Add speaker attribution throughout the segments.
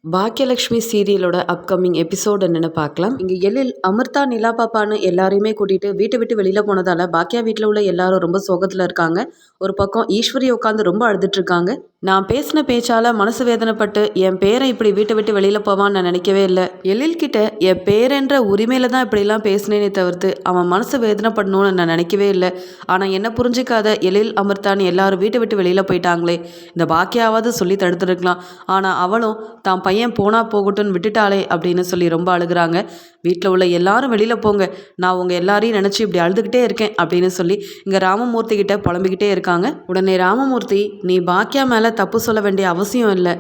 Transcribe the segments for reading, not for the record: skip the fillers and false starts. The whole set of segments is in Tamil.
Speaker 1: பாக்கியலட்சுமி சீரியலோட அப்கமிங் எபிசோட் என்னன்னு பார்க்கலாம். இங்கே எழில் அமிர்தா நிலா பாப்பான்னு எல்லாரையுமே கூட்டிட்டு வீட்டை விட்டு வெளியில் போனதால பாக்கியா வீட்டில் உள்ள எல்லாரும் ரொம்ப சோகத்தில் இருக்காங்க. ஒரு பக்கம் ஈஸ்வரி உட்காந்து ரொம்ப அழுதுட்டு இருக்காங்க. நான் பேசின பேச்சால மனசு வேதனைப்பட்டு என் பேரை இப்படி வீட்டை விட்டு வெளியில் போவான்னு நான் நினைக்கவே இல்லை. எழில் கிட்ட என் பேரென்ற உரிமையில தான் இப்படிலாம் பேசினேனே தவிர்த்து அவன் மனசு வேதனைப்படணும்னு நான் நினைக்கவே இல்லை. ஆனால் என்ன புரிஞ்சிக்காத எழில் அமிர்தான்னு எல்லாரும் வீட்டை விட்டு வெளியில் போயிட்டாங்களே, இந்த பாக்கியாவது சொல்லி தடுத்துருக்கலாம். ஆனால் அவளும் தான் பையன் போனால் போகட்டும்னு விட்டுட்டாளே அப்படின்னு சொல்லி ரொம்ப அழுகிறாங்க. வீட்டில் உள்ள எல்லாரும் வெளியில் போங்க, நான் உங்கள் எல்லாரையும் நினச்சி இப்படி அழுதுகிட்டே இருக்கேன் அப்படின்னு சொல்லி இங்கே ராமமூர்த்தி கிட்ட புலம்பிக்கிட்டே இருக்காங்க. உடனே ராமமூர்த்தி, நீ பாக்கியா மேலே தப்பு சொல்ல வேண்டிய அவசியம் இல்லை.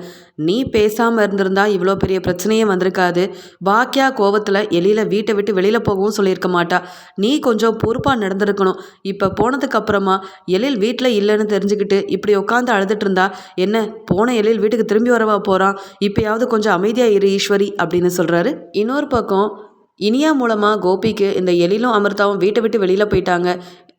Speaker 1: நீ பேசாமல் இருந்திருந்தா இவ்வளோ பெரிய பிரச்சனையே வந்திருக்காது. பாக்கியா கோவத்தில் எலியில் வீட்டை விட்டு வெளியில் போகவும் சொல்லியிருக்க மாட்டா. நீ கொஞ்சம் பொறுப்பாக நடந்திருக்கணும். இப்போ போனதுக்கு அப்புறமா எழில் வீட்டில் இல்லைன்னு தெரிஞ்சுக்கிட்டு இப்படி உட்காந்து அழுதுட்டு இருந்தா என்ன, போன எழில் வீட்டுக்கு திரும்பி வரவா போகிறான்? இப்போயாவது கொஞ்சம் அமைதியாக இரு ஈஸ்வரி அப்படின்னு சொல்கிறாரு. இன்னொரு பக்கம் இனியா மூலமாக கோபிக்கு இந்த எழிலும் அமிர்தாவும் வீட்டை விட்டு வெளியில் போயிட்டாங்க,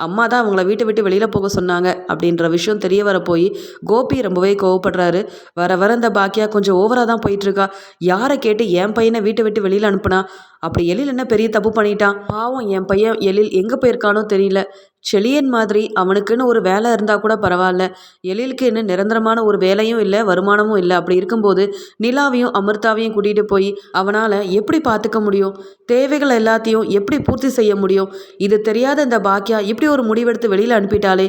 Speaker 1: அம்மா தான் அவங்கள வீட்டை விட்டு வெளியில் போக சொன்னாங்க அப்படின்ற விஷயம் தெரிய வர போய் கோபி ரொம்பவே கோவப்படுறாரு. வர வர இந்த பாக்கியா கொஞ்சம் ஓவராக தான் போயிட்டுருக்கா. யாரை கேட்டு என் பையனை வீட்டை விட்டு வெளியில் அனுப்புனா? அப்படி எழில் என்ன பெரிய தப்பு பண்ணிட்டான்? பாவம் என் பையன் எழில் எங்கே போயிருக்கானோ தெரியல. செழியன் மாதிரி அவனுக்குன்னு ஒரு வேலை இருந்தால் கூட பரவாயில்ல. எழிலுக்கு இன்னும் நிரந்தரமான ஒரு வேலையும் இல்லை, வருமானமும் இல்லை. அப்படி இருக்கும்போது நிலாவையும் அமிர்தாவையும் கூட்டிகிட்டு போய் அவனால் எப்படி பார்த்துக்க முடியும்? தேவைகள் எல்லாத்தையும் எப்படி பூர்த்தி செய்ய முடியும்? இது தெரியாத இந்த பாக்கியா இப்படி ஒரு முடிவெடுத்து வெளியில் அனுப்பிட்டாலே.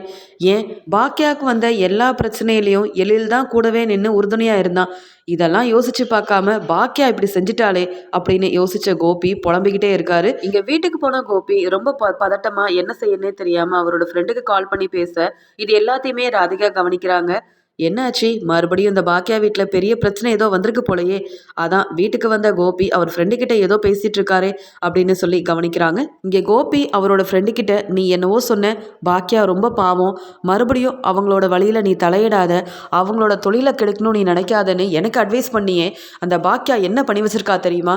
Speaker 1: ஏன் பாக்கியாவுக்கு வந்த எல்லா பிரச்சனையிலையும் எழில் தான் கூடவே நின்று உறுதுணையாக இருந்தான். இதெல்லாம் யோசிச்சு பார்க்காம பாக்கியா இப்படி செஞ்சுட்டாலே அப்படின்னு யோசிச்ச கோபி புலம்பிக்கிட்டே இருக்காரு. இங்க வீட்டுக்கு போன கோபி ரொம்ப பதட்டமா என்ன செய்யணுன்னே தெரியாம அவரோட ஃப்ரெண்டுக்கு கால் பண்ணி பேச இது எல்லாத்தையுமே ராதிகா கவனிக்கிறாங்க. என்னாச்சு, மறுபடியும் இந்த பாக்கியா வீட்டில் பெரிய பிரச்சனை ஏதோ வந்திருக்கு போலயே, அதான் வீட்டுக்கு வந்த கோபி அவர் ஃப்ரெண்டு கிட்ட ஏதோ பேசிட்டு இருக்காரே அப்படின்னு சொல்லி கவனிக்கிறாங்க. இங்கே கோபி அவரோட ஃப்ரெண்டு கிட்ட, நீ என்னவோ சொன்ன, பாக்கியா ரொம்ப பாவம், மறுபடியும் அவங்களோட வழியில நீ தலையிடாத, அவங்களோட தொழிலை கெடுக்கணும்னு நீ நினைக்காதன்னு எனக்கு அட்வைஸ் பண்ணியே. அந்த பாக்கியா என்ன பண்ணி வச்சிருக்கா தெரியுமா?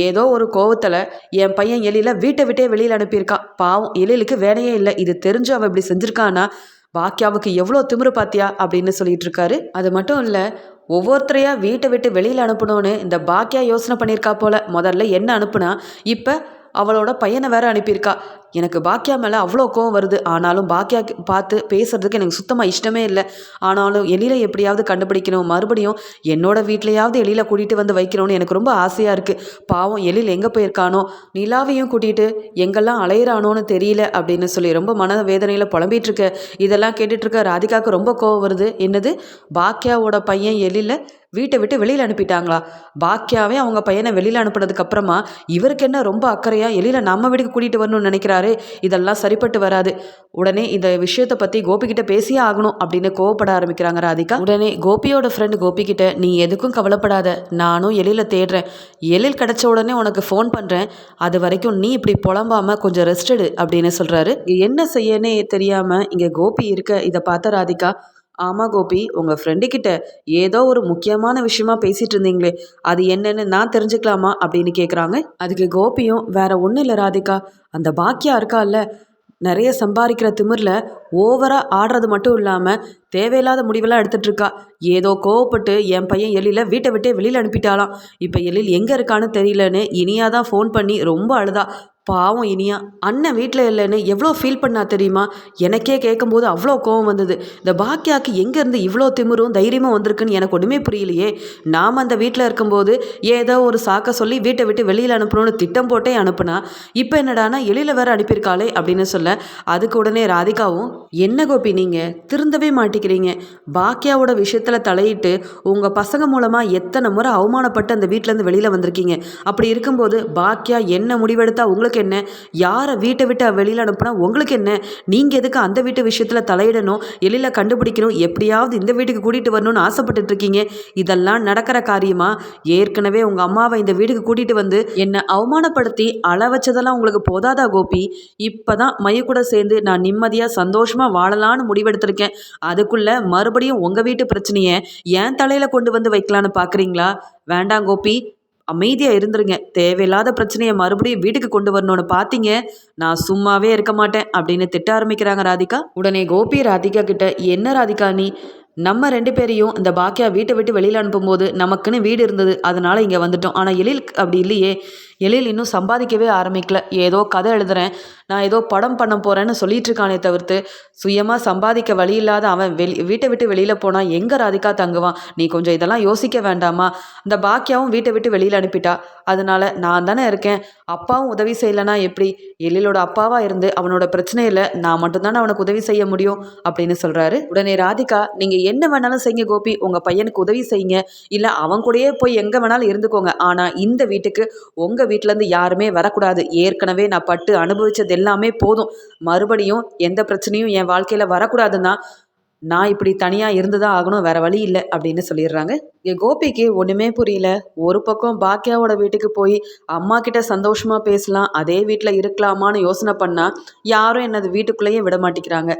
Speaker 1: ஏதோ ஒரு கோவத்தில் என் பையன் எழில வீட்டை விட்டே வெளியில் அனுப்பியிருக்கா. பாவம் எழிலுக்கு வேலையே இல்லை. இது தெரிஞ்சு அவள் இப்படி செஞ்சிருக்கானா? பாக்கியாவுக்கு எவ்வளோ திமிரு பாத்தியா அப்படின்னு சொல்லிட்டு இருக்காரு. அது மட்டும் இல்லை, ஒவ்வொருத்தரையா வீட்டை விட்டு வெளியில் அனுப்பணும்னு இந்த பாக்கியா யோசனை பண்ணியிருக்கா போல. முதல்ல என்ன அனுப்புனா, இப்போ அவளோட பையனை வேற அனுப்பியிருக்கா. எனக்கு பாக்கியா மேலே அவ்வளோ கோவம் வருது. ஆனாலும் பாக்கியா பார்த்து பேசுறதுக்கு எனக்கு சுத்தமாக இஷ்டமே இல்லை. ஆனாலும் எழில எப்படியாவது கண்டுபிடிக்கணும், மறுபடியும் என்னோட வீட்லையாவது எழில கூட்டிகிட்டு வந்து வைக்கணும்னு எனக்கு ரொம்ப ஆசையாக இருக்குது. பாவம் எழில் எங்கே போயிருக்கானோ, நிலாவையும் கூட்டிகிட்டு எங்கெல்லாம் அலையிறானோன்னு தெரியல அப்படின்னு சொல்லி ரொம்ப மன வேதனையில் புலம்பிகிட்டு இருக்க. இதெல்லாம் கேட்டுட்ருக்க ராதிகாவுக்கு ரொம்ப கோவம் வருது. என்னது, பாக்கியாவோட பையன் எழில வீட்டை விட்டு வெளியில் அனுப்பிட்டாங்களா? பாக்கியாவே அவங்க பையனை வெளியில் அனுப்புனதுக்கு அப்புறமா இவருக்கு என்ன ரொம்ப அக்கறையாக எழில நம்ம வீட்டுக்கு கூட்டிகிட்டு வரணும்னு நினைக்கிறாரு? இதெல்லாம் சரிப்பட்டு வராது. உடனே இந்த விஷயத்தை பற்றி கோபிக்கிட்ட பேசியே ஆகணும் அப்படின்னு கோவப்பட ஆரம்பிக்கிறாங்க ராதிகா. உடனே கோபியோட ஃப்ரெண்டு கோபிக்கிட்ட, நீ எதுக்கும் கவலைப்படாத, நானும் எழில தேடுறேன், எழில் கிடச்ச உடனே உனக்கு ஃபோன் பண்ணுறேன், அது வரைக்கும் நீ இப்படி புலம்பாமல் கொஞ்சம் ரெஸ்ட் எடு அப்படின்னு சொல்கிறாரு. என்ன செய்யனே தெரியாமல் இங்கே கோபி இருக்க இதை பார்த்த ராதிகா, ஆமாம் கோபி, உங்கள் ஃப்ரெண்டுக்கிட்ட ஏதோ ஒரு முக்கியமான விஷயமா பேசிகிட்டு இருந்தீங்களே, அது என்னன்னு நான் தெரிஞ்சுக்கலாமா அப்படின்னு கேட்குறாங்க. அதுக்கு கோபியும், வேற ஒன்றும் இல்லை ராதிகா, அந்த பாக்கியா இருக்கால்ல, நிறைய சம்பாதிக்கிற திமிரில் ஓவராக ஆடுறது மட்டும் இல்லாமல் தேவையில்லாத முடிவெல்லாம் எடுத்துகிட்டு இருக்கா. ஏதோ கோவப்பட்டு என் பையன் எழில வீட்டை விட்டே வெளியில் அனுப்பிட்டாலாம். இப்போ எழில் எங்கே இருக்கான்னு தெரியலன்னு இனியா தான் ஃபோன் பண்ணி ரொம்ப அழுதா. பாவம் இனியா, அண்ணன் வீட்டில் இல்லைன்னு எவ்வளோ ஃபீல் பண்ணா தெரியுமா? எனக்கே கேட்கும்போது அவ்வளோ கோவம் வந்தது. இந்த பாக்கியாவுக்கு எங்கேருந்து இவ்வளோ திமிரும் தைரியமும் வந்திருக்குன்னு எனக்கு ஒன்றுமே புரியலையே. நாம் அந்த வீட்டில் இருக்கும்போது ஏதோ ஒரு சாக்க சொல்லி வீட்டை விட்டு வெளியில் அனுப்பணும்னு திட்டம் போட்டே அனுப்புனா, இப்போ என்னடானா எழில வேற அனுப்பியிருக்காளே அப்படின்னு சொல்ல, அதுக்கு உடனே ராதிகாவும், என்ன கோபி நீங்கள் திருந்தவே மாட்டிக்கிறீங்க? பாக்கியாவோட விஷயத்தில் தலையிட்டு உங்கள் பசங்க மூலமாக எத்தனை முறை அவமானப்பட்டு அந்த வீட்டிலேருந்து வெளியில் வந்திருக்கீங்க. அப்படி இருக்கும்போது பாக்கியா என்ன முடிவெடுத்தா உங்களுக்கு என்ன? யாரை வீட்டை விட்டு வெளியில் அனுப்புனா உங்களுக்கு என்ன? நீங்கள் எதுக்கு அந்த வீட்டு விஷயத்தில் தலையிடணும், எழில கண்டுபிடிக்கணும், எப்படியாவது இந்த வீட்டுக்கு கூட்டிகிட்டு வரணும்னு ஆசைப்பட்டுட்டு இருக்கீங்க? இதெல்லாம் நடக்கிற காரியமா? ஏற்கனவே உங்கள் அம்மாவை இந்த வீட்டுக்கு கூட்டிகிட்டு வந்து என்னை அவமானப்படுத்தி அள வச்சதெல்லாம் உங்களுக்கு போதாதா கோபி? இப்போ தான் மைய கூட சேர்ந்து நான் நிம்மதியாக சந்தோஷமாக வாழலான்னு முடிவெடுத்திருக்கேன். அதுக்குள்ளே மறுபடியும் உங்கள் வீட்டு பிரச்சனையை என் தலையில் கொண்டு வந்து வைக்கலான்னு பார்க்குறீங்களா? வேண்டாம் கோபி, அமைதியாக இருந்துருங்க. தேவையில்லாத பிரச்சனையை மறுபடியும் வீட்டுக்கு கொண்டு வரணும்னு பார்த்தீங்க, நான் சும்மாவே இருக்க மாட்டேன் அப்படின்னு திட்ட ஆரம்பிக்கிறாங்க ராதிகா. உடனே கோபி ராதிகா கிட்ட, என்ன ராதிகா நம்ம 2 பேரையும் இந்த பாக்கியா வீட்டை விட்டு வெளியில் அனுப்பும்போது நமக்குன்னு வீடு இருந்தது, அதனால இங்கே வந்துட்டோம். ஆனால் எழில் அப்படி இல்லையே. எழில் இன்னும் சம்பாதிக்கவே ஆரம்பிக்கல. ஏதோ கதை எழுதுறேன், நான் ஏதோ படம் பண்ண போகிறேன்னு சொல்லிட்டு இருக்கானே தவிர்த்து சுயமாக சம்பாதிக்க வழி இல்லாத அவன் வீட்டை விட்டு வெளியில் போனால் எங்கே ராதிகா தங்குவான்? நீ கொஞ்சம் இதெல்லாம் யோசிக்க வேண்டாமா? இந்த பாக்கியாவும் வீட்டை விட்டு வெளியில் அனுப்பிட்டா, அதனால நான் தானே இருக்கேன். அப்பாவும் உதவி செய்யலைன்னா எப்படி? எழிலோட அப்பாவாக இருந்து அவனோட பிரச்சனையில் நான் மட்டும்தானே அவனுக்கு உதவி செய்ய முடியும் அப்படின்னு சொல்கிறாரு. உடனே ராதிகா, நீங்கள் என்ன வேணாலும் செய்யுங்க கோபி, உங்கள் பையனுக்கு உதவி செய்யுங்க, இல்லை அவன் கூடயே போய் எங்கே வேணாலும் இருந்துக்கோங்க, ஆனால் இந்த வீட்டுக்கு உங்கள் வீட்டிலேருந்து யாருமே வரக்கூடாது. ஏற்கனவே நான் பட்டு அனுபவிச்சது எல்லாமே போதும். மறுபடியும் எந்த பிரச்சனையும் என் வாழ்க்கையில் வரக்கூடாதுன்னா நான் இப்படி தனியாக இருந்து தான் ஆகணும், வேற வழி இல்லை அப்படின்னு சொல்லிடுறாங்க. என் கோபிக்கு ஒன்றுமே புரியல. ஒரு பக்கம் பாக்கியாவோட வீட்டுக்கு போய் அம்மா கிட்ட சந்தோஷமாக பேசலாம், அதே வீட்டில் இருக்கலாமான்னு யோசனை பண்ணால் யாரும் என்னது வீட்டுக்குள்ளேயே விட மாட்டேங்கிறாங்க.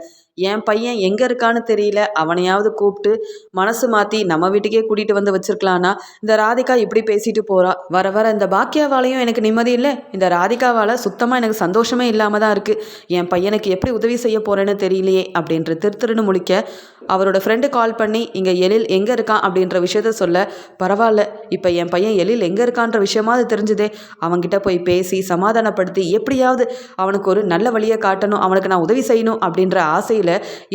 Speaker 1: என் பையன் எங்கே இருக்கான்னு தெரியல, அவனையாவது கூப்பிட்டு மனசு மாற்றி நம்ம வீட்டுக்கே கூட்டிகிட்டு வந்து வச்சிருக்கலான்னா இந்த ராதிகா இப்படி பேசிட்டு போகிறா. வர வர இந்த பாக்கியாவாலையும் எனக்கு நிம்மதி இல்லை, இந்த ராதிகாவால் சுத்தமாக எனக்கு சந்தோஷமே இல்லாமல் தான் இருக்குது. என் பையனுக்கு எப்படி உதவி செய்ய போகிறேன்னு தெரியலையே அப்படின்ற திருன்னு முழிக்க அவரோட ஃப்ரெண்டு கால் பண்ணி இங்கே எழில் எங்கே இருக்கான் அப்படின்ற விஷயத்த சொல்ல, பரவாயில்ல இப்போ என் பையன் எழில் எங்கே இருக்கான்ற விஷயமாவது தெரிஞ்சுதே, அவன்கிட்ட போய் பேசி சமாதானப்படுத்தி எப்படியாவது அவனுக்கு ஒரு நல்ல வழியை காட்டணும், அவனுக்கு நான் உதவி செய்யணும் அப்படின்ற ஆசையில்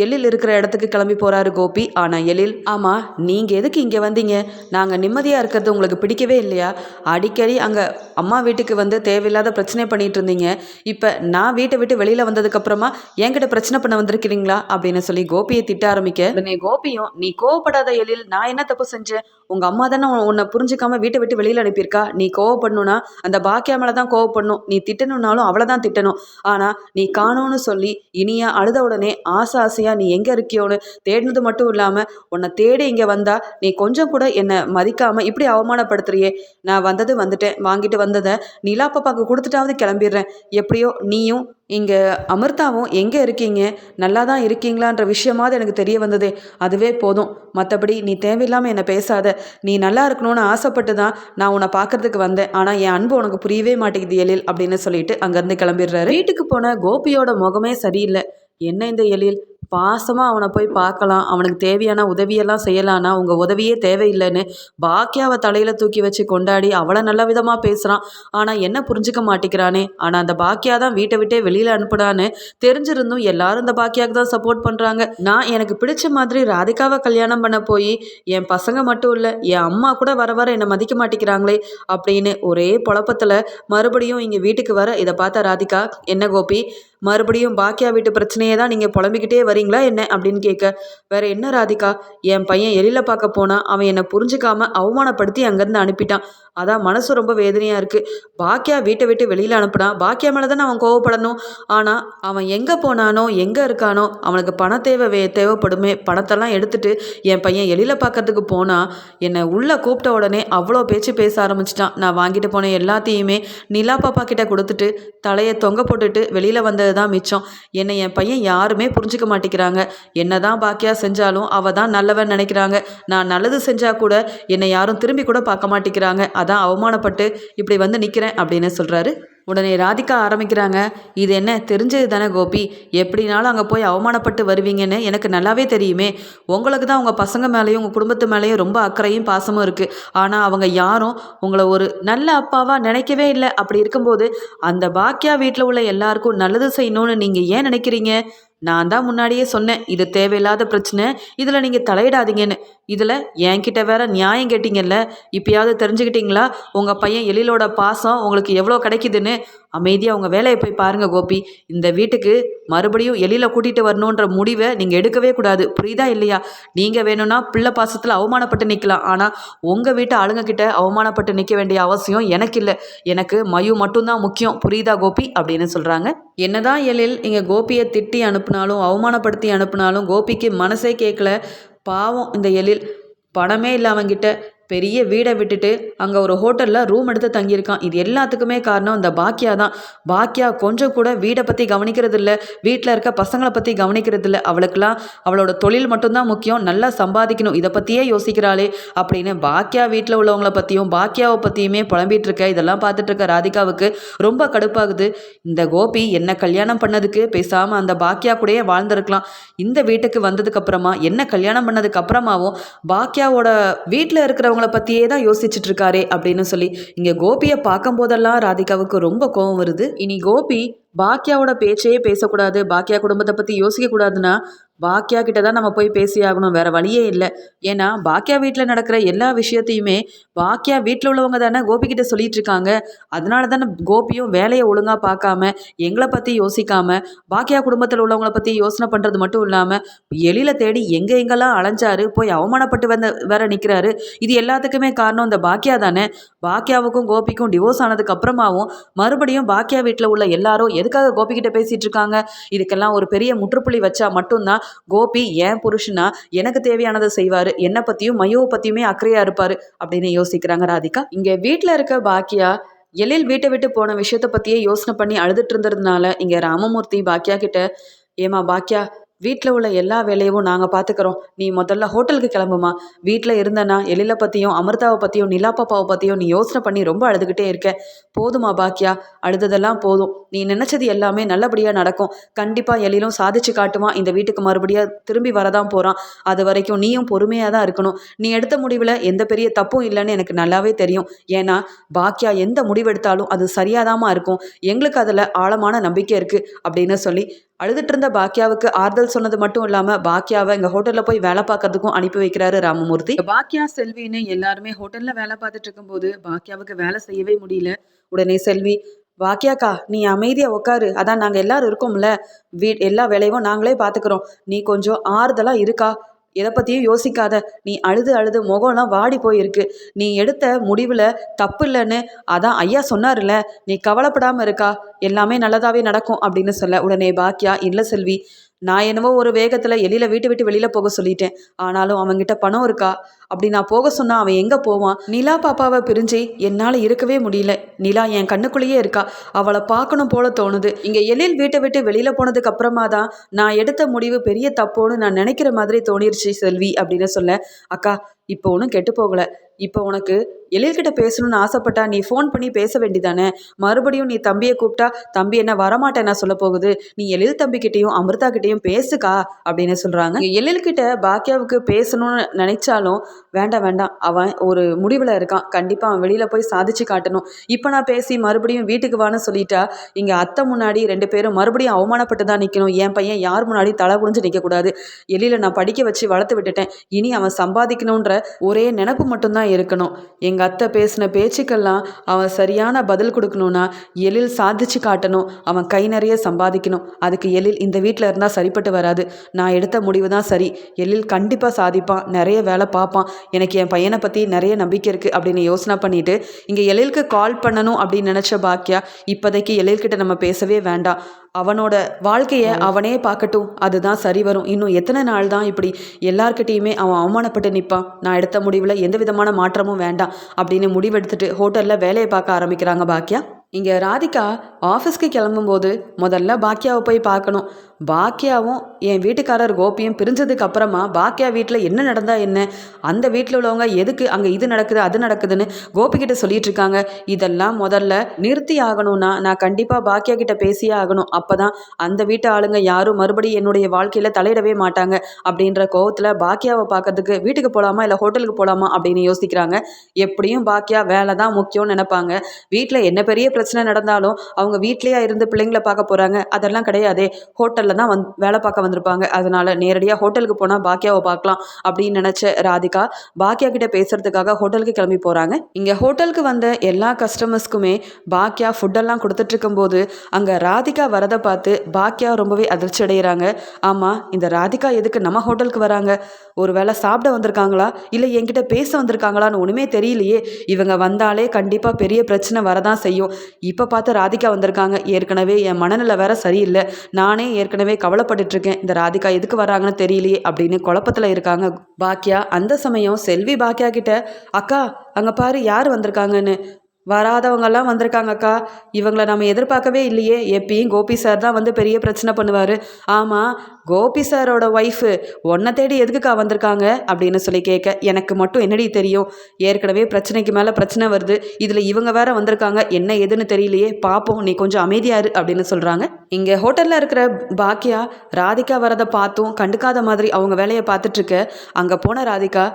Speaker 1: எழில் இருக்கிற இடத்துக்கு கிளம்பி போகிறாரு கோபி. ஆனால் எழில், ஆமாம் நீங்கள் எதுக்கு இங்கே வந்தீங்க? நாங்கள் நிம்மதியாக இருக்கிறது உங்களுக்கு பிடிக்கவே இல்லையா? அடிக்கடி அங்கே அம்மா வீட்டுக்கு வந்து தேவையில்லாத பிரச்சனை பண்ணிட்டு இருந்தீங்க, இப்போ நான் வீட்டை விட்டு வெளியில் வந்ததுக்கப்புறமா என்கிட்ட பிரச்சனை பண்ண வந்திருக்கிறீங்களா அப்படின்னு சொல்லி கோபியை திட்ட ஆரம்பிக்க, உடனே கோபியும், நீ கோவப்படாத எழில், நான் என்ன தப்பு செஞ்சேன்? உங்க அம்மா தானே உன்னை புரிஞ்சுக்காம வீட்டை விட்டு வெளியில் அனுப்பியிருக்கா. நீ கோவப்படணும்னா அந்த பாக்கியா மேலே தான் கோவப்படணும், நீ திட்டணும்னாலும் அவளை தான் திட்டணும். ஆனால் நீ காணோன்னு சொல்லி இனியா அழுத உடனே ஆசையாக நீ எங்கே இருக்கியோன்னு தேடினது மட்டும் இல்லாமல் உன்னை தேடி இங்கே வந்தா நீ கொஞ்சம் கூட என்னை மதிக்காமல் இப்படி அவமானப்படுத்துறியே. நான் வந்துட்டேன், வாங்கிட்டு வந்ததை நிலா பாப்பாவுக்கு கொடுத்துட்டாவது கிளம்பிடுறேன். எப்படியோ நீயும் இங்கே அமிர்தாவும் எங்கே இருக்கீங்க, நல்லா தான் இருக்கீங்களான்ற விஷயமாவது எனக்கு தெரிய வந்ததே, அதுவே போதும். மற்றபடி நீ தேவையில்லாமல் என்னை பேசாத. நீ நல்லா இருக்கணும்னு ஆசைப்பட்டு தான் நான் உன்னை பார்க்கறதுக்கு வந்தேன், ஆனால் என் அன்பு உனக்கு புரியவே மாட்டேங்குது எழில் அப்படின்னு சொல்லிட்டு அங்கேருந்து கிளம்பிடுறாரு. வீட்டுக்கு போன கோபியோட முகமே சரியில்லை. என்ன இந்த எழில் பாசமாக அவனை போய் பார்க்கலாம், அவனுக்கு தேவையான உதவியெல்லாம் செய்யலான்னா உங்கள் உதவியே தேவையில்லைன்னு பாக்கியாவை தலையில் தூக்கி வச்சு கொண்டாடி அவளை நல்ல விதமாக பேசுகிறான். ஆனால் என்ன புரிஞ்சுக்க மாட்டேங்கிறானே. ஆனால் அந்த பாக்கியா தான் வீட்டை விட்டே வெளியில் அனுப்புடான்னு தெரிஞ்சிருந்தும் எல்லாரும் இந்த பாக்கியாவுக்கு தான் சப்போர்ட் பண்ணுறாங்க. நான் எனக்கு பிடிச்ச மாதிரி ராதிகாவை கல்யாணம் பண்ண போய் என் பசங்க மட்டும் இல்லை என் அம்மா கூட வர வர என்னை மதிக்க மாட்டேங்கிறாங்களே அப்படின்னு ஒரே குழப்பத்தில் மறுபடியும் இங்கே வீட்டுக்கு வர இதை பார்த்த ராதிகா, என்ன கோபி மறுபடியும் பாக்கியா வீட்டு பிரச்சனையே தான் நீங்கள் புலம்பிக்கிட்டே வரீங்களா என்ன அப்படின்னு கேட்க, வேற என்ன ராதிகா, என் பையன் எழில பார்க்க போனா அவன் என்னை புரிஞ்சுக்காம அவமானப்படுத்தி அங்கேருந்து அனுப்பிட்டான், அதான் மனசு ரொம்ப வேதனையாக இருக்குது. பாக்கியா வீட்டை விட்டு வெளியில் அனுப்புனா பாக்கியா மேலே தானே அவன் கோவப்படணும். ஆனால் அவன் எங்கே போனானோ எங்கே இருக்கானோ அவனுக்கு பண தேவைப்படுமே, பணத்தெல்லாம் எடுத்துட்டு என் பையன் எழில பார்க்கறதுக்கு போனால் என்னை உள்ளே கூப்பிட்ட உடனே அவ்வளோ பேச ஆரம்பிச்சிட்டான். நான் வாங்கிட்டு போன எல்லாத்தையுமே நிலா பாப்பா கிட்ட கொடுத்துட்டு தலையை தொங்க போட்டுட்டு வெளியில் வந்தது தான் மிச்சம். என்னை என் பையன் யாருமே புரிஞ்சுக்க மாட்டேங்கிறாங்க. என்ன தான் பாக்கியா செஞ்சாலும் அவள் தான் நல்லவன் நினைக்கிறாங்க. நான் நல்லது செஞ்சால் கூட என்னை யாரும் திரும்பி கூட பார்க்க மாட்டேங்கிறாங்க. அதான் அவமானப்பட்டு இப்படி வந்து நிற்கிறேன் அப்படின்னு சொல்கிறாரு. உடனே ராதிகா ஆரம்பிக்கிறாங்க, இது என்ன தெரிஞ்சது தானே கோபி, எப்படினாலும் அங்கே போய் அவமானப்பட்டு வருவீங்கன்னு எனக்கு நல்லாவே தெரியுமே. உங்களுக்கு தான் உங்கள் பசங்க மேலேயும் உங்கள் குடும்பத்து மேலேயும் ரொம்ப அக்கறையும் பாசமும் இருக்குது. ஆனால் அவங்க யாரும் உங்களை ஒரு நல்ல அப்பாவாக நினைக்கவே இல்லை. அப்படி இருக்கும்போது அந்த பாக்கியா வீட்டில் உள்ள எல்லாருக்கும் நல்லது செய்யணும்னு நீங்கள் ஏன் நினைக்கிறீங்க? நான் தான் முன்னாடியே சொன்னேன், இது தேவையில்லாத பிரச்சனை, இதில் நீங்கள் தலையிடாதீங்கன்னு. இதில் என்கிட்ட வேற நியாயம் கேட்டீங்கல்ல, இப்பயாவது தெரிஞ்சுக்கிட்டீங்களா உங்கள் பையன் எழிலோட பாசம் உங்களுக்கு எவ்வளோ கிடைக்குதுன்னு? அமைதியாக உங்கள் வேலையை போய் பாருங்கள் கோபி. இந்த வீட்டுக்கு மறுபடியும் எழில கூட்டிகிட்டு வரணுன்ற முடிவை நீங்கள் எடுக்கவே கூடாது, புரியுதா இல்லையா? நீங்கள் வேணும்னா பிள்ளை பாசத்தில் அவமானப்பட்டு நிற்கலாம், ஆனால் உங்கள் வீட்டு ஆளுங்கக்கிட்ட அவமானப்பட்டு நிற்க வேண்டிய அவசியம் எனக்கு இல்லை. எனக்கு மயு மட்டும்தான் முக்கியம், புரியுதா கோபி அப்படின்னு சொல்கிறாங்க. என்னதான் எழில் இங்கே கோபியை திட்டி அனுப்புனாலும் அவமானப்படுத்தி அனுப்புனாலும் கோபிக்கு மனசே கேட்கல. பாவம் இந்த எழில், பணமே இல்லை அவங்கிட்ட, பெரிய வீடை விட்டுட்டு அங்கே ஒரு ஹோட்டலில் ரூம் எடுத்து தங்கியிருக்கான். இது எல்லாத்துக்குமே காரணம் இந்த பாக்கியா தான். பாக்கியா கொஞ்சம் கூட வீடை பற்றி கவனிக்கிறது இல்லை, வீட்டில் இருக்க பசங்களை பற்றி கவனிக்கிறது இல்லை. அவளுக்கெல்லாம் அவளோட தொழில் மட்டும்தான் முக்கியம், நல்லா சம்பாதிக்கணும், இதை பற்றியே யோசிக்கிறாளே அப்படின்னு பாக்கியா வீட்டில் உள்ளவங்கள பற்றியும் பாக்கியாவை பற்றியுமே புலம்பிகிட்டு இருக்க. இதெல்லாம் பார்த்துட்டு இருக்க ராதிகாவுக்கு ரொம்ப கடுப்பாகுது. இந்த கோபி என்ன கல்யாணம் பண்ணதுக்கு பேசாமல் அந்த பாக்கியா கூடயே வாழ்ந்திருக்கலாம். இந்த வீட்டுக்கு வந்ததுக்கப்புறமா என்ன கல்யாணம் பண்ணதுக்கு அப்புறமாவும் பாக்கியாவோட வீட்டில் இருக்கிற அவங்கள பற்றியே தான் யோசிச்சுட்டு இருக்காரே அப்படின்னு சொல்லி இங்கே கோபியை பார்க்கும் போதெல்லாம் ராதிகாவுக்கு ரொம்ப கோவம் வருது. இனி கோபி பாக்கியாவோட பேச்சையே பேசக்கூடாது, பாக்கியா குடும்பத்தை பற்றி யோசிக்கக்கூடாதுன்னா பாக்கியா கிட்ட தான் நம்ம போய் பேசி ஆகணும், வேற வழியே இல்லை. ஏன்னா பாக்கியா வீட்டில் நடக்கிற எல்லா விஷயத்தையுமே பாக்கியா வீட்டில் உள்ளவங்க தானே கோபி கிட்ட சொல்லிட்டு இருக்காங்க. அதனால தானே கோபியும் வேலையை ஒழுங்காக பார்க்காம எங்களை பற்றி யோசிக்காம பாக்கியா குடும்பத்தில் உள்ளவங்கள பற்றி யோசனை பண்ணுறது மட்டும் இல்லாமல் எழில தேடி எங்கெங்கெல்லாம் அலைஞ்சாரு, போய் அவமானப்பட்டு வேற நிற்கிறாரு. இது எல்லாத்துக்குமே காரணம் இந்த பாக்கியா தானே. பாக்கியாவுக்கும் கோபிக்கும் டிவோர்ஸ் ஆனதுக்கு அப்புறமாவும் மறுபடியும் பாக்கியா வீட்டில் உள்ள எல்லாரும் எதுக்காக கோபி கிட்ட பேசிட்டு இருக்காங்க? இதுக்கெல்லாம் ஒரு பெரிய முற்றுப்புள்ளி வச்சா மட்டும்தான் கோபி ஏன் புருஷனா எனக்கு தேவையானதை செய்வாரு, என்னை பத்தியும் மையோவை பத்தியுமே அக்கறையா இருப்பாரு அப்படின்னு யோசிக்கிறாங்க ராதிகா. இங்க வீட்டுல இருக்க பாக்கியா எழில் வீட்டை விட்டு போன விஷயத்த பத்தியே யோசனை பண்ணி அழுதுட்டு இருந்ததுனால இங்க ராமமூர்த்தி பாக்கியா கிட்ட, ஏமா பாக்கியா, வீட்டில் உள்ள எல்லா வேலையும் நாங்கள் பார்த்துக்குறோம், நீ முதல்ல ஹோட்டலுக்கு கிளம்புமா. வீட்டில் இருந்தனா எழிலை பற்றியும் அமிர்தாவை பற்றியும் நிலா பாப்பாவை பற்றியும் நீ யோசனை பண்ணி ரொம்ப அழுதுகிட்டே இருக்க. போதுமா பாக்கியா, அழுததெல்லாம் போதும். நீ நினச்சது எல்லாமே நல்லபடியாக நடக்கும். கண்டிப்பாக எழிலும் சாதிச்சு காட்டுவான், இந்த வீட்டுக்கு மறுபடியும் திரும்பி வரதான் போகிறான். அது வரைக்கும் நீயும் பொறுமையாக தான் இருக்கணும். நீ எடுத்த முடிவில் எந்த பெரிய தப்பும் இல்லைன்னு எனக்கு நல்லாவே தெரியும். ஏன்னா பாக்கியா எந்த முடிவெடுத்தாலும் அது சரியாதாமா இருக்கும். எங்களுக்கு அதில் ஆழமான நம்பிக்கை இருக்குது அப்படின்னு சொல்லி அழுதுட்டு இருந்த பாக்கியாவுக்கு ஆறுதல் சொன்னது மட்டும் இல்லாமல் பாக்கியாவை இங்கே ஹோட்டலில் போய் வேலை பார்க்கறதுக்கும் அனுப்பி வைக்கிறாரு ராமமூர்த்தி. பாக்கியா செல்வின்னு எல்லாருமே ஹோட்டலில் வேலை பார்த்துட்டு இருக்கும்போது பாக்கியாவுக்கு வேலை செய்யவே முடியல. உடனே செல்வி, பாக்கியாக்கா நீ அமைதியாக உட்காரு, அதான் நாங்கள் எல்லாரும் இருக்கோம்ல, எல்லா வேலையும் நாங்களே பார்த்துக்குறோம், நீ கொஞ்சம் ஆறுதலாக இருக்கா, எதை பற்றியும் யோசிக்காத. நீ அழுது அழுது முகம்லாம் வாடி போயிருக்கு. நீ எடுத்த முடிவில் தப்பு இல்லைன்னு அதான் ஐயா சொன்னார்ல, நீ கவலைப்படாமல் இருக்கா, எல்லாமே நல்லதாகவே நடக்கும் அப்படின்னு சொல்ல. உடனே பாக்கியா, இல்லை செல்வி, நான் என்னவோ ஒரு வேகத்தில் எழில வீட்டு விட்டு வெளியில் போக சொல்லிட்டேன். ஆனாலும் அவன்கிட்ட பணம் இருக்கா, அப்படி நான் போக சொன்னா அவன் எங்கே போவான்? நிலா பாப்பாவை பிரிஞ்சு என்னால் இருக்கவே முடியல. நிலா என் கண்ணுக்குள்ளேயே இருக்கா, அவளை பார்க்கணும் போல தோணுது. இங்கே எழில் வீட்டை விட்டு வெளியில் போனதுக்கு அப்புறமா தான் நான் எடுத்த முடிவு பெரிய தப்போன்னு நான் நினைக்கிற மாதிரி தோணிருச்சு செல்வி அப்படின்னு சொல்ல. அக்கா, இப்போ ஒன்றும் கெட்டு போகலை. இப்போ உனக்கு எழில்கிட்ட பேசணும்னு ஆசைப்பட்டா நீ ஃபோன் பண்ணி பேச வேண்டிதானே. மறுபடியும் நீ தம்பியை கூப்பிட்டா தம்பி என்ன வரமாட்டேன் நான் சொல்ல போகுது. நீ எழில் தம்பிக்கிட்டையும் அமிர்தா கிட்டையும் பேசுக்கா அப்படின்னு சொல்கிறாங்க. எழில்கிட்ட பாக்கியாவுக்கு பேசணும்னு நினைச்சாலும் வேண்டாம் வேண்டாம், அவன் ஒரு முடிவில் இருக்கான், கண்டிப்பாக அவன் வெளியில் போய் சாதிச்சு காட்டணும். இப்போ நான் பேசி மறுபடியும் வீட்டுக்கு வான்னு சொல்லிட்டா இங்கே அத்தை முன்னாடி 2 பேரும் மறுபடியும் அவமானப்பட்டு தான் நிற்கணும். என் பையன் யார் முன்னாடி தலை குனிஞ்சு நிற்கக்கூடாது. எழில நான் படிக்க வச்சு வளர்த்து விட்டுட்டேன், இனி அவன் சம்பாதிக்கணுன்ற ஒரே நினப்பு மட்டும்தான் இருக்கணும். எங்கள் அத்தை பேசின பேச்சுக்கெல்லாம் அவன் சரியான பதில் கொடுக்கணும்னா எழில் சாதிச்சு காட்டணும், அவன் கை நிறைய சம்பாதிக்கணும். அதுக்கு எழில் இந்த வீட்டில் இருந்தால் சரிப்பட்டு வராது. நான் எடுத்த முடிவு தான் சரி. எழில் கண்டிப்பாக சாதிப்பான், நிறைய வேலை பார்ப்பான். எனக்கு என் பையனை பற்றி நிறைய நம்பிக்கை இருக்குது அப்படின்னு யோசனை பண்ணிட்டு இங்கே எழிலுக்கு கால் பண்ணணும் அப்படின்னு நினச்ச பாக்கியா, இப்போதைக்கு எழில்கிட்ட நம்ம பேசவே வேண்டாம், அவனோட வாழ்க்கையை அவனே பார்க்கட்டும், அதுதான் சரி வரும். இன்னும் எத்தனை நாள் தான் இப்படி எல்லார்கிட்டையுமே அவன் அவமானப்பட்டு நிற்பான்? நான் எடுத்த முடிவில் எந்த விதமான மாற்றமும் வேண்டாம் அப்படின்னு முடிவெடுத்துட்டு ஹோட்டலில் வேலையை பார்க்க ஆரம்பிக்கிறாங்க பாக்கியா. இங்கே ராதிகா ஆஃபீஸ்க்கு கிளம்பும்போது முதல்ல பாக்கியாவை போய் பார்க்கணும். பாக்கியாவும் என் வீட்டுக்காரர் கோபியும் பிரிஞ்சதுக்கு அப்புறமா பாக்கியா வீட்டில் என்ன நடந்தா என்ன, அந்த வீட்டில் உள்ளவங்க எதுக்கு அங்கே இது நடக்குது அது நடக்குதுன்னு கோபிக்கிட்ட சொல்லிட்டு இருக்காங்க. இதெல்லாம் முதல்ல நிறுத்தி ஆகணும்னா நான் கண்டிப்பாக பாக்கியா கிட்ட பேசியே ஆகணும். அப்போ தான் அந்த வீட்டு ஆளுங்க யாரும் மறுபடியும் என்னுடைய வாழ்க்கையில் தலையிடவே மாட்டாங்க அப்படின்ற கோவத்தில் பாக்கியாவை பார்க்கறதுக்கு வீட்டுக்கு போகலாமா இல்லை ஹோட்டலுக்கு போகலாமா அப்படின்னு யோசிக்கிறாங்க. எப்படியும் பாக்கியா வேலை தான் முக்கியம்னு நினைப்பாங்க. வீட்டில் என்ன பெரிய பிரச்சனை நடந்தாலும் அவங்க வீட்லேயே இருந்து பிள்ளைங்களை பார்க்க போகிறாங்க, அதெல்லாம் கிடையாதே, ஹோட்டலில் தான் வேலை பார்க்க வந்திருப்பாங்க. அதனால நேரடியாக ஹோட்டலுக்கு போனால் பாக்கியாவை பார்க்கலாம் அப்படின்னு நினச்ச ராதிகா பாக்கியா கிட்ட பேசுறதுக்காக ஹோட்டலுக்கு கிளம்பி போகிறாங்க. இங்கே ஹோட்டலுக்கு வந்த எல்லா கஸ்டமர்ஸ்க்குமே பாக்கியா ஃபுட்டெல்லாம் கொடுத்துட்டு இருக்கும்போது அங்கே ராதிகா வரதை பார்த்து பாக்கியா ரொம்பவே அதிர்ச்சி அடைகிறாங்க. ஆமாம், இந்த ராதிகா எதுக்கு நம்ம ஹோட்டலுக்கு வராங்க? ஒரு வேளை சாப்பிட வந்திருக்காங்களா இல்லை என்கிட்ட பேச வந்திருக்காங்களான்னு ஒன்றுமே தெரியலையே. இவங்க வந்தாலே கண்டிப்பாக பெரிய பிரச்சனை வரதான் செய்யும். இப்போ பார்த்து ராதிகா வந்திருக்காங்க. ஏற்கனவே என் மனநிலை வேற சரியில்லை, நானே ஏற்கனவே கவலைப்பட்டுட்ருக்கேன். இந்த ராதிகா எதுக்கு வராங்கன்னு தெரியலையே அப்படின்னு குழப்பத்தில் இருக்காங்க பாக்கியா. அந்த சமயம் செல்வி பாக்கியா கிட்ட, அக்கா அங்கே பாரு யார் வந்திருக்காங்கன்னு. வராதவங்கெல்லாம் வந்திருக்காங்க அக்கா. இவங்களை நம்ம எதிர்பார்க்கவே இல்லையே. எப்பயும் கோபி சார் தான் வந்து பெரிய பிரச்சனை பண்ணுவார். ஆமாம், கோபி சாரோட ஒய்ஃபு உன்னை தேடி எதுக்குக்கா வந்திருக்காங்க அப்படின்னு சொல்லி கேட்க, எனக்கு மட்டும் என்னடி தெரியும், ஏற்கனவே பிரச்சனைக்கு மேலே பிரச்சனை வருது, இதில் இவங்க வேற வந்திருக்காங்க, என்ன எதுன்னு தெரியலையே, பார்ப்போம், நீ கொஞ்சம் அமைதியாரு அப்படின்னு சொல்கிறாங்க. இங்கே ஹோட்டலில் இருக்கிற பாக்கியா ராதிகா வரதை பார்த்தும் கண்டுக்காத மாதிரி அவங்க வேலையை பார்த்துட்ருக்க. அங்கே போன ராதிகா,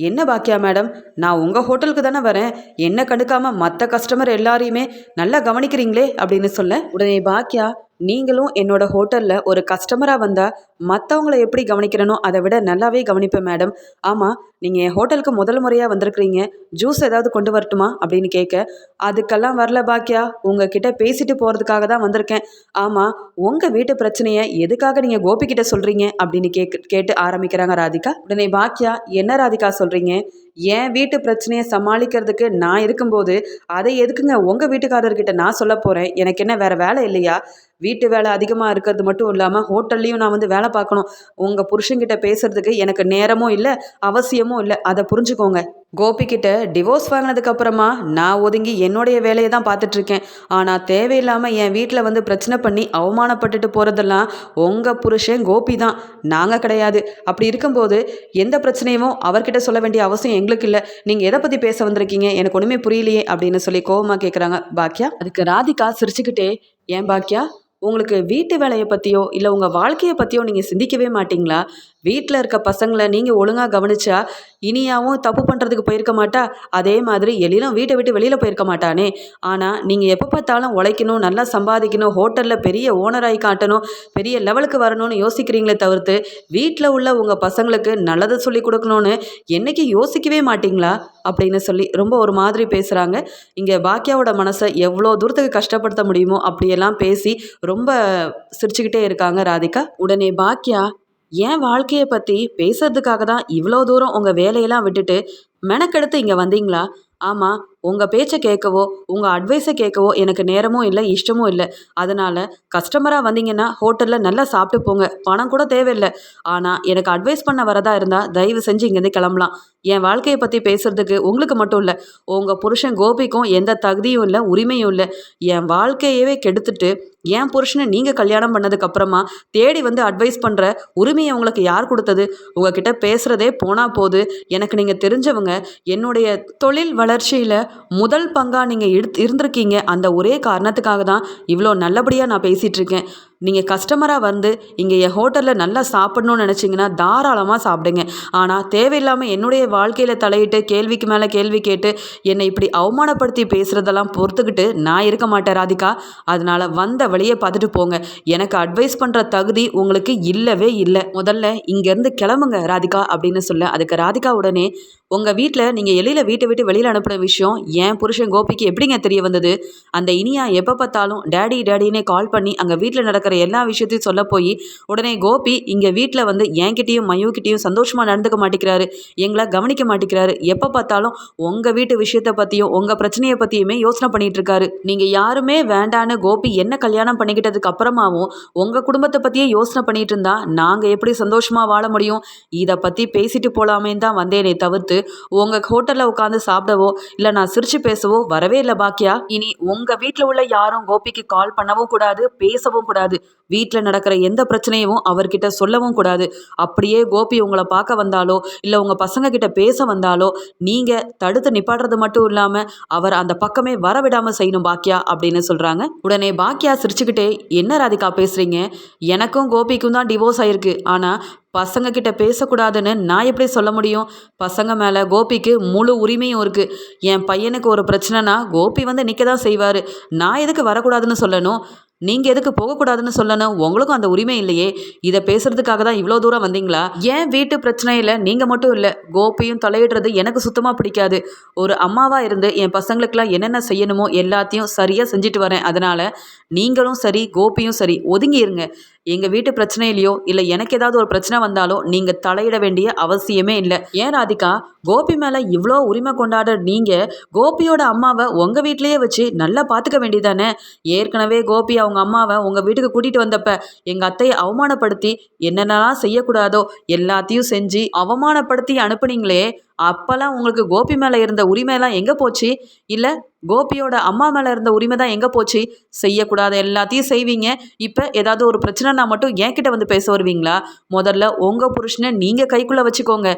Speaker 1: என்ன பாக்கியா மேடம், நான் உங்கள் ஹோட்டலுக்கு தானே வரேன், என்ன கண்டுக்காம மற்ற கஸ்டமர் எல்லாரையுமே நல்லா கவனிக்கிறீங்களே அப்படின்னு சொல்ல, உடனே பாக்கியா, நீங்களும் என்னோட ஹோட்டலில் ஒரு கஸ்டமராக வந்தால் மற்றவங்கள எப்படி கவனிக்கிறனோ அதை விட நல்லாவே கவனிப்பேன் மேடம். ஆமாம், நீங்கள் என் ஹோட்டலுக்கு முதல் முறையாக வந்திருக்கிறீங்க, ஜூஸ் ஏதாவது கொண்டு வரட்டுமா அப்படின்னு கேட்க, அதுக்கெல்லாம் வரல பாக்கியா, உங்ககிட்ட பேசிட்டு போகிறதுக்காக தான் வந்திருக்கேன். ஆமாம், உங்கள் வீட்டு பிரச்சனையை எதுக்காக நீங்கள் கோபிக்கிட்ட சொல்கிறீங்க அப்படின்னு கேட்டு ஆரம்பிக்கிறாங்க ராதிகா. உடனே பாக்கியா, என்ன ராதிகா சொல்கிறீங்க, என் வீட்டு பிரச்சனையை சமாளிக்கிறதுக்கு நான் இருக்கும்போது அதை எதுக்குங்க உங்கள் வீட்டுக்காரர்கிட்ட நான் சொல்ல போகிறேன், எனக்கு என்ன வேறு வேலை இல்லையா? வீட்டு வேலை அதிகமாக இருக்கிறது மட்டும் இல்லாமல் ஹோட்டல்லையும் நான் வந்து வேலை பார்க்கணும். உங்கள் புருஷன்கிட்ட பேசுகிறதுக்கு எனக்கு நேரமும் இல்லை, அவசியமும் இல்லை, அதை புரிஞ்சுக்கோங்க. கோபிக்கிட்ட டிவோர்ஸ் வாங்கினதுக்கப்புறமா நான் ஒதுங்கி என்னுடைய வேலையை தான் பார்த்துட்ருக்கேன். ஆனால் தேவையில்லாமல் என் வீட்டில் வந்து பிரச்சனை பண்ணி அவமானப்பட்டுட்டு போகிறதெல்லாம் உங்கள் புருஷன் கோபி தான், நாங்கள் கிடையாது. அப்படி இருக்கும்போது எந்த பிரச்சனையும் அவர்கிட்ட சொல்ல வேண்டிய அவசியம் எங்களுக்கு இல்லை. நீங்கள் எதை பற்றி பேச வந்திருக்கீங்க, எனக்கு ஒன்றுமே புரியலையே அப்படின்னு சொல்லி கோபமாக கேட்குறாங்க பாக்கியா. அதுக்கு ராதிகா சிரிச்சுக்கிட்டே, ஏன் பாக்கியா, உங்களுக்கு வீட்டு வேலையை பற்றியோ இல்லை உங்கள் வாழ்க்கையை பற்றியோ நீங்கள் சிந்திக்கவே மாட்டிங்களா? வீட்டில் இருக்க பசங்களை நீங்கள் ஒழுங்காக கவனிச்சா இனியாவும் தப்பு பண்ணுறதுக்கு போயிருக்க மாட்டா, அதே மாதிரி எழிலும் வீட்டை விட்டு வெளியில் போயிருக்க மாட்டானே. ஆனால் நீங்கள் எப்போ பார்த்தாலும் உழைக்கணும், நல்லா சம்பாதிக்கணும், ஹோட்டலில் பெரிய ஓனராகி காட்டணும், பெரிய லெவலுக்கு வரணும்னு யோசிக்கிறீங்களே தவிர்த்து வீட்டில் உள்ள உங்கள் பசங்களுக்கு நல்லதை சொல்லி கொடுக்கணும்னு என்றைக்கு யோசிக்கவே மாட்டிங்களா அப்படின்னு சொல்லி ரொம்ப ஒரு மாதிரி பேசுகிறாங்க. இங்கே பாக்கியாவோட மனசை எவ்வளோ தூரத்துக்கு கஷ்டப்படுத்த முடியுமோ அப்படியெல்லாம் பேசி ரொம்ப சிரிச்சுக்கிட்டே இருக்காங்க ராதிகா. உடனே பாக்கியா, என் வாழ்க்கையை பற்றி பேசுறதுக்காக தான் இவ்வளோ தூரம் உங்கள் வேலையெல்லாம் விட்டுட்டு மெனக்கெடுத்து இங்கே வந்தீங்களா? ஆமாம், உங்கள் பேச்சை கேட்கவோ உங்கள் அட்வைஸை கேட்கவோ எனக்கு நேரமும் இல்லை, இஷ்டமும் இல்லை. அதனால் கஸ்டமராக வந்தீங்கன்னா ஹோட்டலில் நல்லா சாப்பிட்டு போங்க, பணம் கூட தேவையில்லை. ஆனால் எனக்கு அட்வைஸ் பண்ண வரதா இருந்தால் தயவு செஞ்சு இங்கேருந்து கிளம்பலாம். என் வாழ்க்கையை பற்றி பேசுகிறதுக்கு உங்களுக்கு மட்டும் இல்லை, உங்கள் புருஷன் கோபிக்கும் எந்த தகுதியும் இல்லை, உரிமையும் இல்லை. என் வாழ்க்கையவே கெடுத்துட்டு என் புருஷனை நீங்கள் கல்யாணம் பண்ணதுக்கப்புறமா தேடி வந்து அட்வைஸ் பண்ணுற உரிமையை உங்களுக்கு யார் கொடுத்தது? உங்ககிட்ட பேசுகிறதே போனால் போது. எனக்கு நீங்கள் தெரிஞ்சவங்க, என்னுடைய தொழில் வளர்ச்சியில் முதல் பங்காக நீங்கள் இருந்திருக்கீங்க. அந்த ஒரே காரணத்துக்காக தான் இவ்வளோ நல்லபடியாக நான் பேசிகிட்டு இருக்கேன். நீங்கள் கஸ்டமராக வந்து இங்கே என் ஹோட்டலில் நல்லா சாப்பிட்ணுன்னு நினச்சிங்கன்னா தாராளமாக சாப்பிடுங்க. ஆனால் தேவையில்லாமல் என்னுடைய வாழ்க்கையில் தலையிட்டு கேள்விக்கு மேலே கேள்வி கேட்டு என்னை இப்படி அவமானப்படுத்தி பேசுகிறதெல்லாம் பொறுத்துக்கிட்டு நான் இருக்க மாட்டேன் ராதிகா. அதனால் வந்த வழியை பார்த்துட்டு போங்க. எனக்கு அட்வைஸ் பண்ணுற தகுதி உங்களுக்கு இல்லவே இல்லை. முதல்ல இங்கேருந்து கிளம்புங்க ராதிகா அப்படின்னு சொல்ல, அதுக்கு ராதிகா உடனே, உங்கள் வீட்டில் நீங்கள் எழில் வீட்டை விட்டு வெளியில் அனுப்பின விஷயம் என் புருஷன் கோபிக்கு எப்படிங்க தெரிய வந்தது? அந்த இனியா எப்போ பார்த்தாலும் டேடி டேடினே கால் பண்ணி அங்கே வீட்டில் நடக்கிற எல்லா விஷயத்தையும் சொல்ல போய் உடனே கோபி இங்கே வீட்டில் வந்து என்கிட்டையும் மயூக்கிட்டையும் சந்தோஷமாக நடந்துக்க மாட்டேங்கிறாரு, எங்களை கவனிக்க மாட்டேங்கிறாரு. எப்போ பார்த்தாலும் உங்கள் வீட்டு விஷயத்தை பற்றியும் உங்கள் பிரச்சனையை பற்றியுமே யோசனை பண்ணிகிட்டு இருக்காரு. நீங்கள் யாருமே வேண்டான்னு கோபி என்ன கல்யாணம் பண்ணிக்கிட்டதுக்கு அப்புறமாவும் உங்கள் குடும்பத்தை பற்றியே யோசனை பண்ணிகிட்டு இருந்தா நாங்கள் எப்படி சந்தோஷமாக வாழ முடியும்? இதை பற்றி பேசிட்டு போகலாமேன்னு தான் வந்தேனே தவிர்த்து உங்கள் ஹோட்டலில் உட்காந்து சாப்பிடவோ இல்லை நான் சிரிச்சு பேசவோ வரவே இல்லை பாக்கியா. இனி உங்கள் வீட்டில் உள்ள யாரும் கோபிக்கு கால் பண்ணவும் கூடாது, பேசவும் கூடாது. வீட்டில் நடக்கிற எந்த பிரச்சனையும் அவர்கிட்ட சொல்லவும் கூடாது. அப்படியே கோபி உங்களை பார்க்க வந்தாலோ இல்லை உங்கள் பசங்க கிட்ட பேச வந்தாலோ நீங்கள் தடுத்து நிப்பாடுறது மட்டும் இல்லாமல் அவர் அந்த பக்கமே வர விடாமல் செய்யணும் பாக்கியா அப்படின்னு சொல்கிறாங்க. உடனே பாக்கியா சிரிச்சுக்கிட்டே, என்ன ராதிகா பேசுகிறீங்க? எனக்கும் கோபிக்கும் தான் டிவோர்ஸ் ஆயிருக்கு. ஆனால் பசங்க கிட்ட பேசக்கூடாதுன்னு நான் எப்படி சொல்ல முடியும்? பசங்க மேலே கோபிக்கு முழு உரிமையும் இருக்குது. என் பையனுக்கு ஒரு பிரச்சனைனா கோபி வந்து நிற்க தான் செய்வார். நான் எதுக்கு வரக்கூடாதுன்னு சொல்லணும்? நீங்கள் எதுக்கு போகக்கூடாதுன்னு சொல்லணும்? உங்களுக்கும் அந்த உரிமை இல்லையே. இதை பேசுகிறதுக்காக தான் இவ்வளோ தூரம் வந்தீங்களா? ஏன் வீட்டு பிரச்சனையில் நீங்கள் மட்டும் இல்லை, கோபியும் தலையிடுறது எனக்கு சுத்தமாக பிடிக்காது. ஒரு அம்மாவாக இருந்து என் பசங்களுக்கெல்லாம் என்னென்ன செய்யணுமோ எல்லாத்தையும் சரியாக செஞ்சுட்டு வரேன். அதனால் நீங்களும் சரி கோபியும் சரி ஒதுங்கி இருங்க. எங்கள் வீட்டு பிரச்சனையிலையோ இல்லை எனக்கு ஏதாவது ஒரு பிரச்சனை வந்தாலோ நீங்கள் தலையிட வேண்டிய அவசியமே இல்லை. ஏன் ராதிகா, கோபி மேலே இவ்வளோ உரிமை கொண்டாட நீங்கள் கோபியோட அம்மாவை உங்கள் வீட்டிலேயே வச்சு நல்லா பார்த்துக்க வேண்டியதானே? ஏற்கனவே கோபி அவங்க அம்மாவை உங்கள் வீட்டுக்கு கூட்டிகிட்டு வந்தப்ப எங்கள் அத்தையை அவமானப்படுத்தி என்னென்னலாம் செய்யக்கூடாதோ எல்லாத்தையும் செஞ்சு அவமானப்படுத்தி அனுப்புனீங்களே, அப்போல்லாம் உங்களுக்கு கோபி மேலே இருந்த உரிமையெல்லாம் எங்கே போச்சு? இல்லை கோபியோட அம்மா மேலே இருந்த உரிமை தான் எங்கே போச்சு? செய்யக்கூடாத எல்லாத்தையும் செய்வீங்க. இப்போ ஏதாவது ஒரு பிரச்சனைனா மட்டும் என்கிட்ட வந்து பேச வருவீங்களா? முதல்ல உங்கள் புருஷனை நீங்கள் கைக்குள்ளே வச்சுக்கோங்க.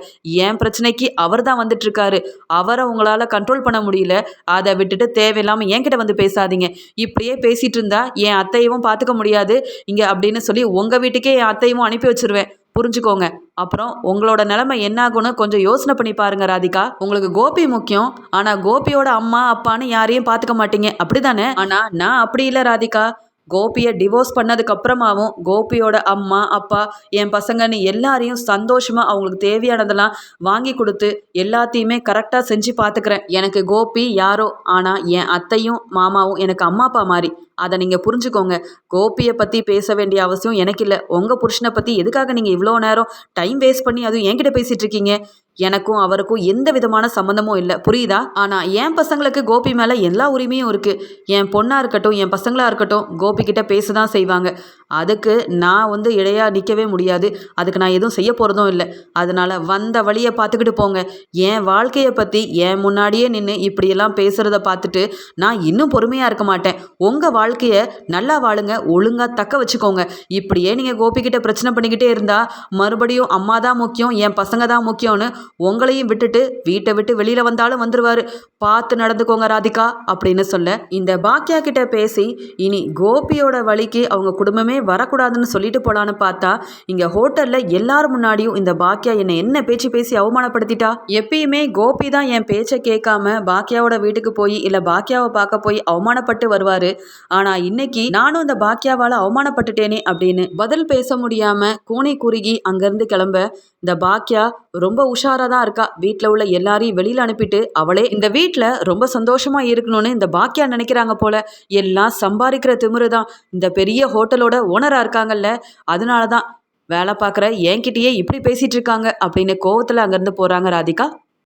Speaker 1: என் பிரச்சனைக்கு அவர் தான் வந்துட்டுருக்காரு. அவரை உங்களால் கண்ட்ரோல் பண்ண முடியல. அதை விட்டுட்டு தேவையில்லாமல் என்கிட்ட வந்து பேசாதீங்க. இப்படியே பேசிகிட்டு இருந்தா என் அத்தையவும் பார்த்துக்க முடியாது இங்கே அப்படின்னு சொல்லி உங்கள் வீட்டுக்கே என் அத்தையவும் அனுப்பி வச்சிருவேன். புரிஞ்சுக்கோங்க. அப்புறம் உங்களோட நிலைமை என்னாகும்னு கொஞ்சம் யோசனை பண்ணி பாருங்க ராதிகா. உங்களுக்கு கோபி முக்கியம். ஆனா கோபியோட அம்மா அப்பான்னு யாரையும் பார்த்துக்க மாட்டீங்க, அப்படிதானே? ஆனா நான் அப்படி இல்லை ராதிகா. கோபியை டிவோர்ஸ் பண்ணதுக்கு அப்புறமாவும் கோபியோட அம்மா அப்பா என் பசங்கன்னு எல்லாரையும் சந்தோஷமா அவங்களுக்கு தேவையானதெல்லாம் வாங்கி கொடுத்து எல்லாத்தையுமே கரெக்டாக செஞ்சு பார்த்துக்கிறேன். எனக்கு கோபி யாரோ, ஆனால் என் அத்தையும் மாமாவும் எனக்கு அம்மா அப்பா மாதிரி. அதை நீங்கள் புரிஞ்சுக்கோங்க. கோபியை பற்றி பேச வேண்டிய அவசியம் எனக்கு இல்லை. உங்கள் புருஷனை பற்றி எதுக்காக நீங்கள் இவ்வளோ நேரம் டைம் வேஸ்ட் பண்ணி அதுவும் என்கிட்ட பேசிகிட்டு இருக்கீங்க? எனக்கும் அவருக்கும் எந்த விதமான சம்மந்தமும் இல்லை, புரியுதா? ஆனால் என் பசங்களுக்கு கோபி மேலே எல்லா உரிமையும் இருக்குது. என் பொண்ணாக இருக்கட்டும் என் பசங்களாக இருக்கட்டும் கோபிக்கிட்ட பேச தான் செய்வாங்க. அதுக்கு நான் வந்து இடையாக நிற்கவே முடியாது. அதுக்கு நான் எதுவும் செய்ய போகிறதும் இல்லை. அதனால் வந்த வழியை பார்த்துக்கிட்டு போங்க. என் வாழ்க்கையை பற்றி என் முன்னாடியே நின்று இப்படியெல்லாம் பேசுகிறத பார்த்துட்டு நான் இன்னும் பொறுமையாக இருக்க மாட்டேன். உங்கள் வாழ்க்கையை நல்லா வாழுங்க, ஒழுங்காக தக்க வச்சுக்கோங்க. இப்படியே நீங்கள் கோபிக்கிட்ட பிரச்சனை பண்ணிக்கிட்டே இருந்தால் மறுபடியும் அம்மா தான் முக்கியம், என் பசங்க தான் முக்கியம்னு உங்களையும் விட்டுட்டு வீட்டை விட்டு வெளியில் வந்தாலும் வந்துடுவார். பார்த்து நடந்துக்கோங்க ராதிகா அப்படின்னு சொல்ல, இந்த பாக்கியா கிட்ட பேசி இனி கோபியோட வழிக்கு அவங்க குடும்பமே வரக்கூடாதுன்னு சொல்லிட்டு போலான்னு பார்த்தா இங்கே ஹோட்டலில் எல்லாரும் முன்னாடியும் இந்த பாக்கியா என்னை என்ன பேச்சு பேசி அவமானப்படுத்திட்டா. எப்பயுமே கோபி தான் என் பேச்சை கேட்காம பாக்கியாவோட வீட்டுக்கு போய் இல்லை பாக்கியாவை பார்க்க போய் அவமானப்பட்டு வருவார். ஆனால் இன்னைக்கு நானும் இந்த பாக்கியாவால் அவமானப்பட்டுட்டேனே அப்படின்னு பதில் பேச முடியாமல் கூனி குறுகி அங்கேருந்து கிளம்ப இந்த பாக்கியா ரொம்ப உஷாராக தான் இருக்கா. வீட்டில் உள்ள எல்லாரையும் வெளியில் அனுப்பிட்டு அவளே இந்த வீட்டில் ரொம்ப சந்தோஷமாக இருக்கணும்னு இந்த பாக்கியா நினைக்கிறாங்க போல. எல்லாம் சம்பாதிக்கிற திமிரு தான். இந்த பெரிய ஹோட்டலோட ஓனராக இருக்காங்கல்ல, அதனால தான் வேலை பார்க்குற என்கிட்டயே இப்படி பேசிகிட்டு இருக்காங்க அப்படின்னு கோவத்தில் அங்கேருந்து போகிறாங்க ராதிகா.